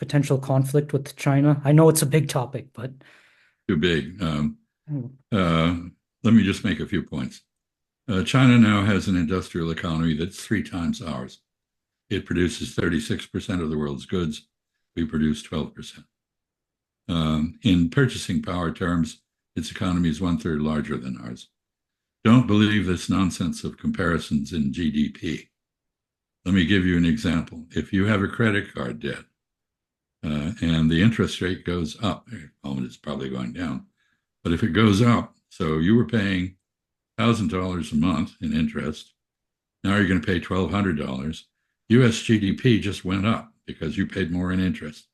potential conflict with China? I know it's a big topic, but Too big. hmm, Let me just make a few points. China now has an industrial economy that's 3 times ours. It produces 36% of the world's goods. We produce 12%. In purchasing power terms, its economy is 1/3 larger than ours. Don't believe this nonsense of comparisons in GDP. Let me give you an example. If you have a credit card debt and the interest rate goes up, at the moment it's probably going down, but if it goes up, so you were paying $1,000 a month in interest, now you're going to pay $1,200. US GDP just went up because you paid more in interest.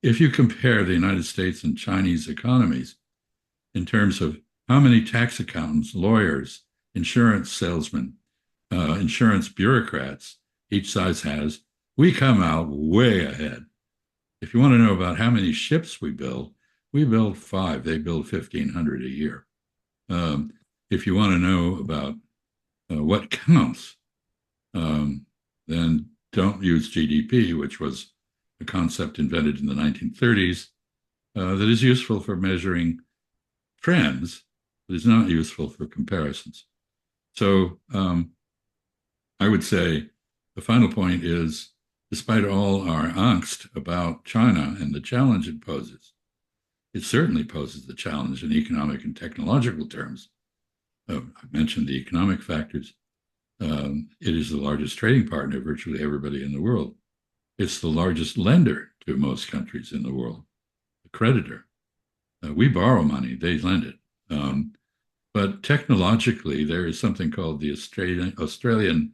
If you compare the United States and Chinese economies in terms of how many tax accountants, lawyers, insurance salesmen, insurance bureaucrats each side has, we come out way ahead. If you want to know about how many ships we build 5. They build 1,500 a year. If you want to know about what counts, then don't use GDP, which was a concept invented in the 1930s that is useful for measuring trends, but is not useful for comparisons. So I would say the final point is, despite all our angst about China and the challenge it poses, it certainly poses the challenge in economic and technological terms. I mentioned the economic factors. It is the largest trading partner of virtually everybody in the world. It's the largest lender to most countries in the world, a creditor. We borrow money, they lend it. But technologically, there is something called the Australian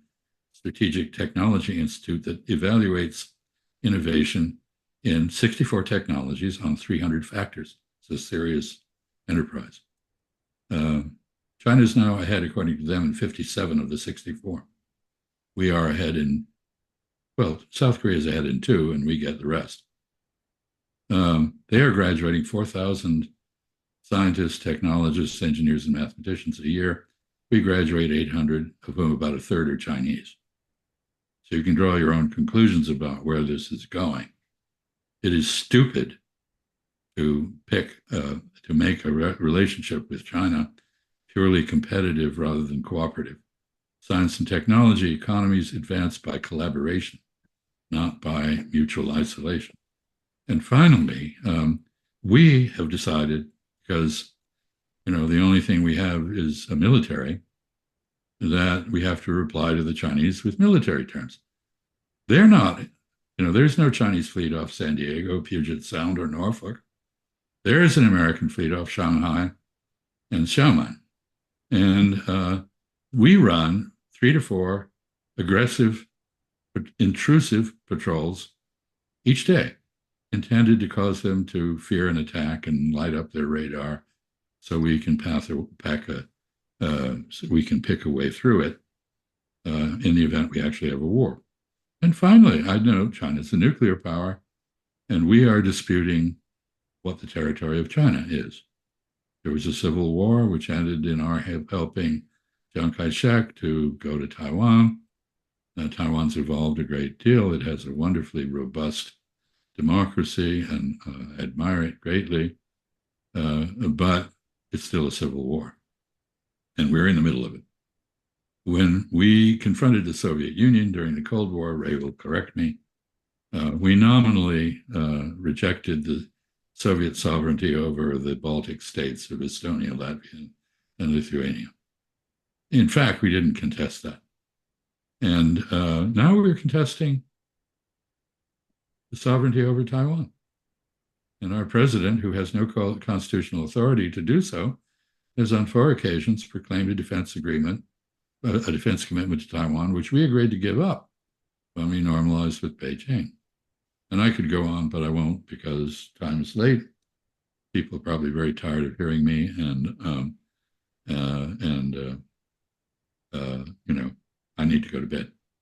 Strategic Technology Institute that evaluates innovation in 64 technologies on 300 factors. It's a serious enterprise. China is now ahead, according to them, in 57 of the 64. We are ahead in, well, South Korea is ahead in 2, and we get the rest. They are graduating 4,000 scientists, technologists, engineers, and mathematicians a year. We graduate 800, of whom about 1/3 are Chinese. So you can draw your own conclusions about where this is going. It is stupid to make a relationship with China purely competitive rather than cooperative. Science and technology economies advance by collaboration, not by mutual isolation. And finally, we have decided, because the only thing we have is a military, that we have to reply to the Chinese with military terms. They're not, there's no Chinese fleet off San Diego, Puget Sound, or Norfolk. There is an American fleet off Shanghai and Xiamen. And we run 3 to 4 aggressive, intrusive patrols each day, intended to cause them to fear an attack and light up their radar, so we can so we can pick a way through it in the event we actually have a war. And finally, I know China's a nuclear power, and we are disputing what the territory of China is. There was a civil war which ended in our helping Chiang Kai-shek to go to Taiwan. Taiwan's evolved a great deal. It has a wonderfully robust democracy, and I admire it greatly. But it's still a civil war, and we're in the middle of it. When we confronted the Soviet Union during the Cold War, Ray will correct me, we nominally rejected the Soviet sovereignty over the Baltic states of Estonia, Latvia, and Lithuania. In fact, we didn't contest that. And now we're contesting the sovereignty over Taiwan. And our president, who has no constitutional authority to do so, has on 4 occasions proclaimed a defense commitment to Taiwan, which we agreed to give up when we normalized with Beijing. And I could go on, but I won't, because time is late. People are probably very tired of hearing me, and I need to go to bed.